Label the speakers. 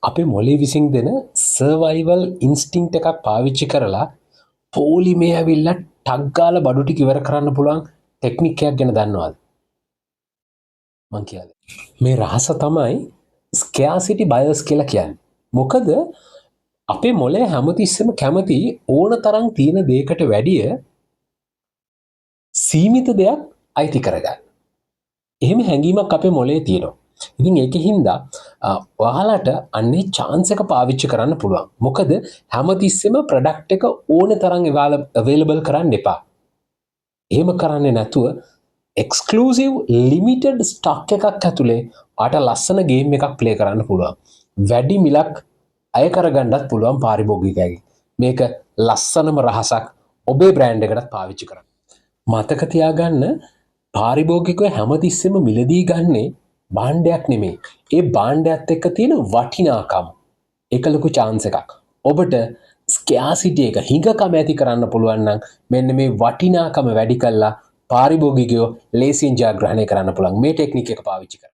Speaker 1: අපේ මොලේ විසින් දෙන සර්වයිවල් ඉන්ස්ටින්ක්ට් එකක් පාවිච්චි කරලා පොලිමේ ඇවිල්ලා ටක් ගාලා බඩු ටික ඉවර කරන්න පුළුවන් ටෙක්නික් එකක් ගැන දන්නවද? මං කියන්නේ. මේ රහස තමයි ස්කෑසිටි බයස් කියලා කියන්නේ. මොකද අපේ මොලේ හැමතිස්සෙම කැමති ඕන තරම් තියෙන දෙයකට වැඩිය සීමිත දෙයක් අයිති කරගන්න. එහෙම හැඟීමක් අපේ මොලේ තියෙනවා. ඉතින් ඒක හින්දා ඔයාලට අන්නේ chance එක පාවිච්චි කරන්න පුළුවන්. මොකද හැමතිස්සෙම product එක ඕන තරම් available කරන්න එපා. එහෙම කරන්නේ නැතුව exclusive limited stock එකක් ඇතුලේ ආට ලස්සන game එකක් play කරන්න පුළුවන්. වැඩි මිලක් අය කරගන්නත් පුළුවන් පාරිභෝගිකයෙක්. මේක ලස්සනම රහසක් ඔබේ brand එකකට පාවිච්චි කරන්න. මතක තියාගන්න පාරිභෝගිකයෝ හැමතිස්සෙම මිලදී ගන්නේ භාණ්ඩයක් නෙමෙයි. ඒ භාණ්ඩයත් එක්ක තියෙන වටිනාකම. ඒක ලොකු chance එකක්. ඔබට scarcity එක හිඟකම ඇති කරන්න පුළුවන් නම් මෙන්න මේ වටිනාකම වැඩි කරලා පාරිභෝගිකයෝ ලේසියෙන් ජයග්‍රහණය කරන්න පුළුවන් මේ ටෙක්නික් එක පාවිච්චි කරලා.